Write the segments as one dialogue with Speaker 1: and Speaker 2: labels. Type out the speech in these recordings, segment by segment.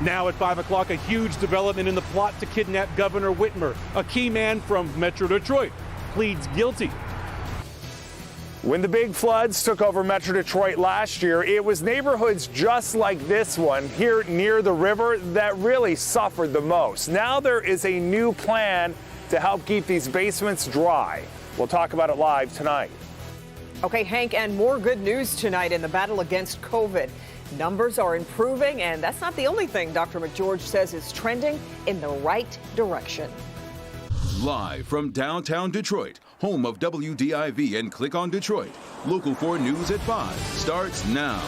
Speaker 1: Now at 5 o'clock, a huge development in the plot to kidnap Governor Whitmer. A key man from Metro Detroit pleads guilty.
Speaker 2: When the big floods took over Metro Detroit last year, it was neighborhoods just like this one here near the river that really suffered the most. Now there is a new plan to help keep these basements dry. We'll talk about it live tonight.
Speaker 3: Okay, Hank, and more good news tonight in the battle against COVID. Numbers are improving, and that's not the only thing Dr. McGeorge says is trending in the right direction.
Speaker 4: Live from downtown Detroit, home of WDIV and Click on Detroit, Local 4 News at 5 starts now.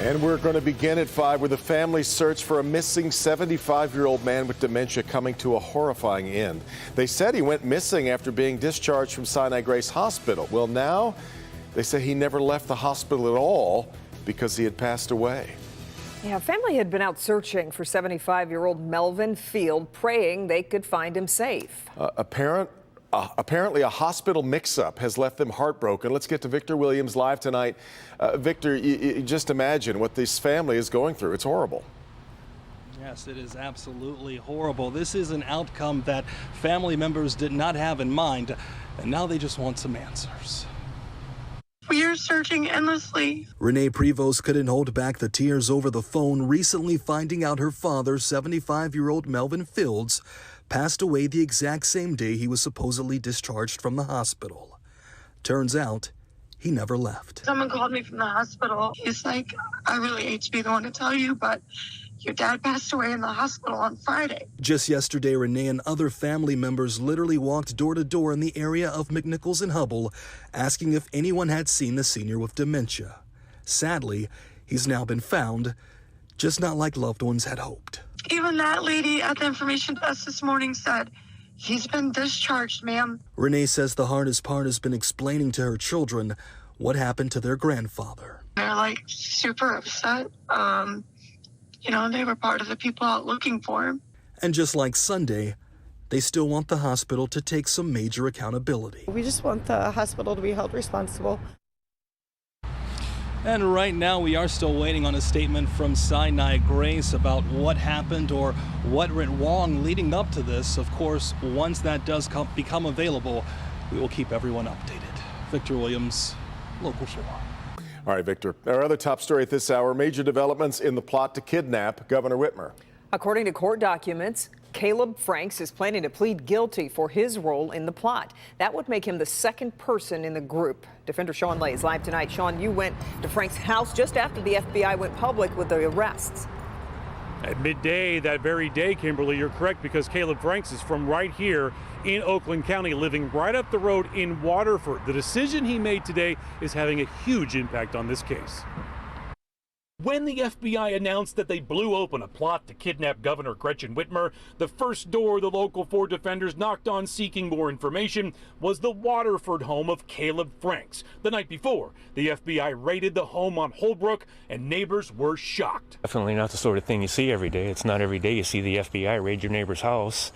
Speaker 5: And we're going to begin at 5 with a family search for a missing 75-year-old man with dementia coming to a horrifying end. They said he went missing after being discharged from Sinai Grace Hospital. Well, now they say he never left the hospital at all because he had passed away.
Speaker 3: Yeah, family had been out searching for 75-year-old Melvin Field, praying they could find him safe.
Speaker 5: Apparently a hospital mix-up has left them heartbroken. Let's get to Victor Williams live tonight. Victor, you just imagine what this family is going through. It's horrible.
Speaker 6: Yes, it is absolutely horrible. This is an outcome that family members did not have in mind, and now they just want some answers.
Speaker 7: We are searching endlessly.
Speaker 8: Renee Prevost couldn't hold back the tears over the phone, recently finding out her father, 75-year-old Melvin Fields, passed away the exact same day he was supposedly discharged from the hospital. Turns out, he never left.
Speaker 7: Someone called me from the hospital. He's like, I really hate to be the one to tell you, but your dad passed away in the hospital on Friday.
Speaker 8: Just yesterday, Renee and other family members literally walked door to door in the area of McNichols and Hubble, asking if anyone had seen the senior with dementia. Sadly, he's now been found, just not like loved ones had hoped.
Speaker 7: Even that lady at the information desk this morning said, he's been discharged, ma'am.
Speaker 8: Renee says the hardest part has been explaining to her children what happened to their grandfather.
Speaker 7: They're like super upset. You know, they were part of the people out looking for him.
Speaker 8: And just like Sunday, they still want the hospital to take some major accountability.
Speaker 9: We just want the hospital to be held responsible.
Speaker 6: And right now we are still waiting on a statement from Sinai Grace about what happened or what went wrong leading up to this. Of course, once that does become available, we will keep everyone updated. Victor Williams, Local 4.
Speaker 5: All right, Victor. Our other top story at this hour, major developments in the plot to kidnap Governor Whitmer.
Speaker 3: According to court documents, Caleb Franks is planning to plead guilty for his role in the plot. That would make him the second person in the group. Defender Sean Lay is live tonight. Sean, you went to Franks' house just after the FBI went public with the arrests.
Speaker 1: At midday that very day, Kimberly, you're correct, because Caleb Franks is from right here in Oakland County, living right up the road in Waterford. The decision he made today is having a huge impact on this case. When the FBI announced that they blew open a plot to kidnap Governor Gretchen Whitmer, the first door the Local 4 defenders knocked on seeking more information was the Waterford home of Caleb Franks. The night before, the FBI raided the home on Holbrook, and neighbors were shocked.
Speaker 10: Definitely not the sort of thing you see every day. It's not every day you see the FBI raid your neighbor's house,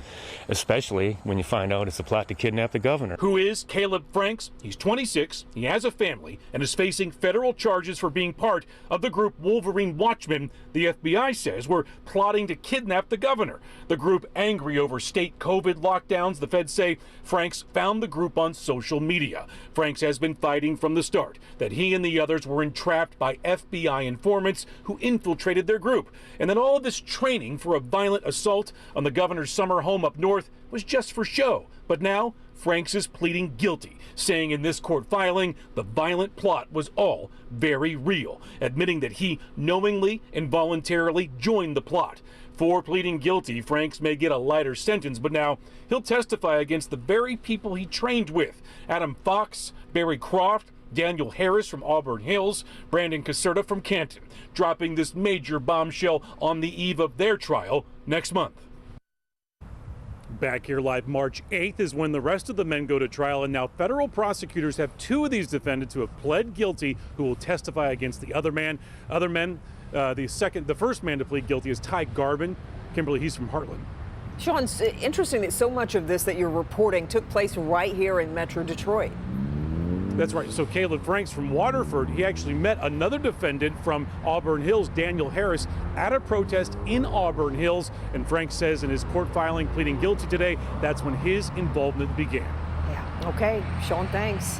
Speaker 10: especially when you find out it's a plot to kidnap the governor.
Speaker 1: Who is Caleb Franks? He's 26, he has a family, and is facing federal charges for being part of the group Wolverine Watchmen, the FBI says, were plotting to kidnap the governor. The group angry over state COVID lockdowns. The feds say Franks found the group on social media. Franks has been fighting from the start that he and the others were entrapped by FBI informants who infiltrated their group. And then all of this training for a violent assault on the governor's summer home up north was just for show. But now Franks is pleading guilty, saying in this court filing the violent plot was all very real, admitting that he knowingly and voluntarily joined the plot. For pleading guilty, Franks may get a lighter sentence, but now he'll testify against the very people he trained with: Adam Fox, Barry Croft, Daniel Harris from Auburn Hills, Brandon Caserta from Canton, dropping this major bombshell on the eve of their trial next month. Back here live March 8th is when the rest of the men go to trial, and now federal prosecutors have two of these defendants who have pled guilty, who will testify against the other men. The first man to plead guilty is Ty Garvin. Kimberly, he's from Heartland.
Speaker 3: Sean, it's interesting that so much of this that you're reporting took place right here in Metro Detroit.
Speaker 1: That's right. So Caleb Franks from Waterford, he actually met another defendant from Auburn Hills, Daniel Harris, at a protest in Auburn Hills. And Franks says in his court filing pleading guilty today, that's when his involvement began.
Speaker 3: Yeah. Okay. Sean, thanks.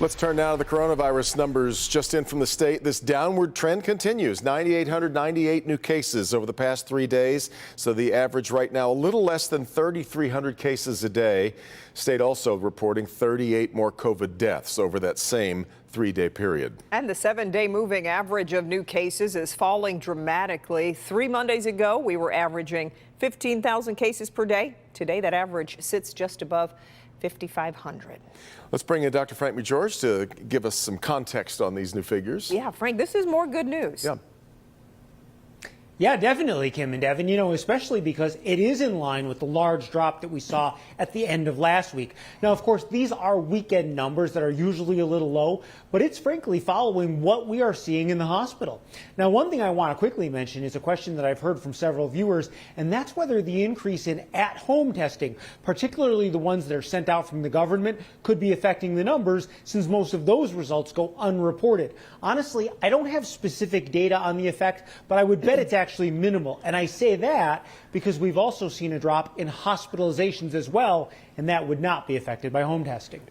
Speaker 5: Let's turn now to the coronavirus numbers just in from the state. This downward trend continues. 9,898 new cases over the past 3 days. So the average right now, a little less than 3,300 cases a day. State also reporting 38 more COVID deaths over that same 3-day period.
Speaker 3: And the 7-day moving average of new cases is falling dramatically. 3 Mondays ago, we were averaging 15,000 cases per day. Today, that average sits just above 5,500.
Speaker 5: Let's bring in Dr. Frank McGeorge to give us some context on these new figures.
Speaker 3: Yeah, Frank, this is more good news.
Speaker 11: Yeah, definitely, Kim and Devin, especially because it is in line with the large drop that we saw at the end of last week. Now, of course, these are weekend numbers that are usually a little low, but it's frankly following what we are seeing in the hospital. Now, one thing I want to quickly mention is a question that I've heard from several viewers, and that's whether the increase in at-home testing, particularly the ones that are sent out from the government, could be affecting the numbers, since most of those results go unreported. Honestly, I don't have specific data on the effect, but I would bet it's actually minimal. And I say that because we've also seen a drop in hospitalizations as well, and that would not be affected by home testing.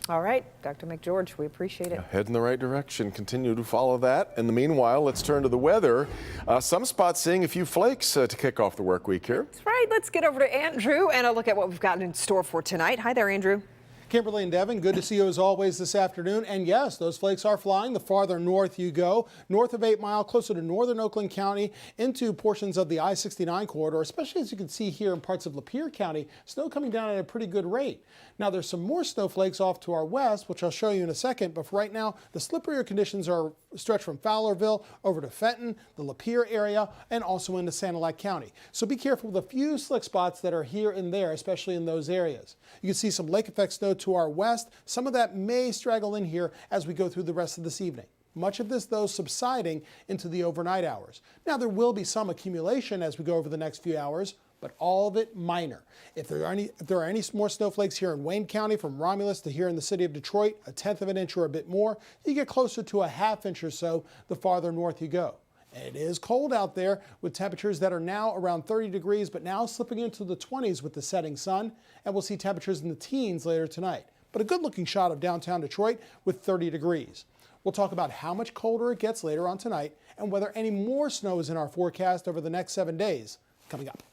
Speaker 3: All right, Dr. McGeorge, we appreciate it.
Speaker 5: Head in the right direction. Continue to follow that. In the meanwhile, let's turn to the weather. Some spots seeing a few flakes to kick off the work week here.
Speaker 3: That's right. Let's get over to Andrew and a look at what we've got in store for tonight. Hi there, Andrew.
Speaker 12: Kimberly and Devin, good to see you as always this afternoon. And yes, those flakes are flying the farther north you go, north of 8 Mile, closer to northern Oakland County, into portions of the I-69 corridor, especially as you can see here in parts of Lapeer County, snow coming down at a pretty good rate. Now, there's some more snowflakes off to our west, which I'll show you in a second, but for right now, the slipperier conditions are stretched from Fowlerville over to Fenton, the Lapeer area, and also into Sanilac County. So be careful with a few slick spots that are here and there, especially in those areas. You can see some lake effect snow to our west. Some of that may straggle in here as we go through the rest of this evening. Much of this, though, subsiding into the overnight hours. Now, there will be some accumulation as we go over the next few hours, but all of it minor. If there are any more snowflakes here in Wayne County, from Romulus to here in the city of Detroit, 1/10 of an inch or a bit more, you get closer to a 1/2 inch or so the farther north you go. It is cold out there with temperatures that are now around 30 degrees, but now slipping into the 20s with the setting sun, and we'll see temperatures in the teens later tonight. But a good-looking shot of downtown Detroit with 30 degrees. We'll talk about how much colder it gets later on tonight and whether any more snow is in our forecast over the next 7 days coming up.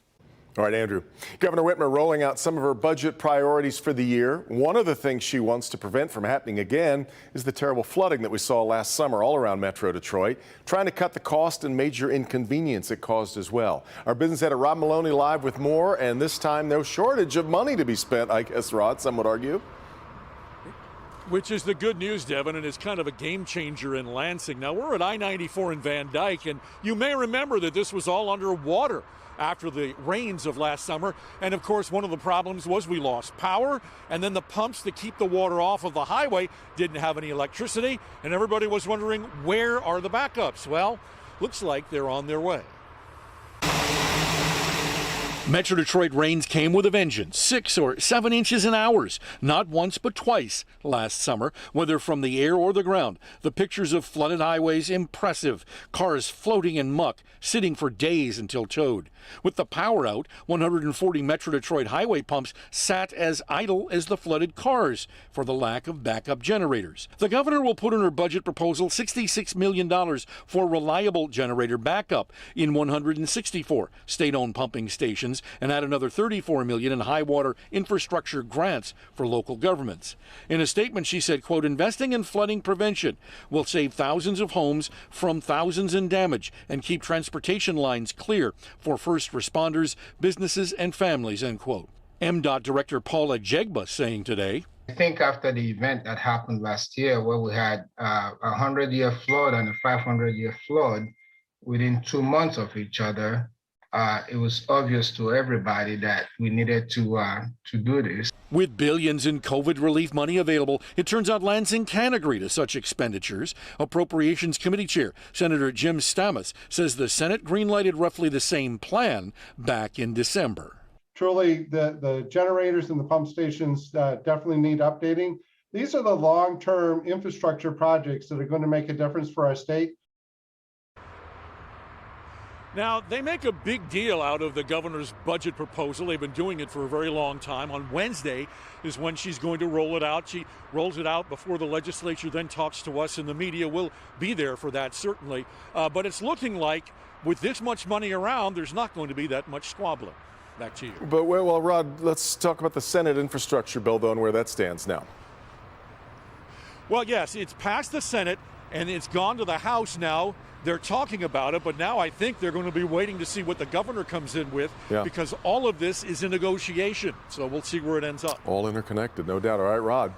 Speaker 5: All right, Andrew. Governor Whitmer rolling out some of her budget priorities for the year. One of the things she wants to prevent from happening again is the terrible flooding that we saw last summer all around Metro Detroit, trying to cut the cost and major inconvenience it caused as well. Our business editor Rob Maloney live with more, and this time no shortage of money to be spent, I guess, Rod, some would argue.
Speaker 13: Which is the good news, Devin, and is kind of a game changer in Lansing. Now, we're at I-94 in Van Dyke, and you may remember that this was all underwater after the rains of last summer. And of course, one of the problems was we lost power, and then the pumps that keep the water off of the highway didn't have any electricity, and everybody was wondering, where are the backups? Well, looks like they're on their way. Metro Detroit rains came with a vengeance, 6 or 7 inches in hours, not once but twice last summer, whether from the air or the ground. The pictures of flooded highways impressive, cars floating in muck, sitting for days until towed. With the power out, 140 Metro Detroit highway pumps sat as idle as the flooded cars for the lack of backup generators. The governor will put in her budget proposal $66 million for reliable generator backup in 164 state-owned pumping stations, and add another $34 million in high water infrastructure grants for local governments. In a statement, she said, quote, investing in flooding prevention will save thousands of homes from thousands in damage and keep transportation lines clear for first responders, businesses, and families, end quote. MDOT Director Paula Jegba saying today,
Speaker 14: I think after the event that happened last year, where we had a 100-year flood and a 500-year flood within 2 months of each other, it was obvious to everybody that we needed to do this.
Speaker 13: With billions in COVID relief money available, it turns out Lansing can agree to such expenditures. Appropriations Committee Chair Senator Jim Stamas says the Senate greenlighted roughly the same plan back in December.
Speaker 15: Truly, the generators and the pump stations definitely need updating, These are the long-term infrastructure projects that are going to make a difference for our state.
Speaker 13: Now, they make a big deal out of the governor's budget proposal. They've been doing it for a very long time. On Wednesday is when she's going to roll it out. She rolls it out before the legislature then talks to us, and the media will be there for that, certainly. But it's looking like with this much money around, there's not going to be that much squabbling. Back to you.
Speaker 5: But, well, Rod, let's talk about the Senate infrastructure bill, though, and where that stands now.
Speaker 13: Well, yes, it's passed the Senate, and it's gone to the House now. They're talking about it, but now I think they're going to be waiting to see what the governor comes in with, because all of this is a negotiation. So we'll see where it ends up.
Speaker 5: All interconnected, no doubt. All right, Rod.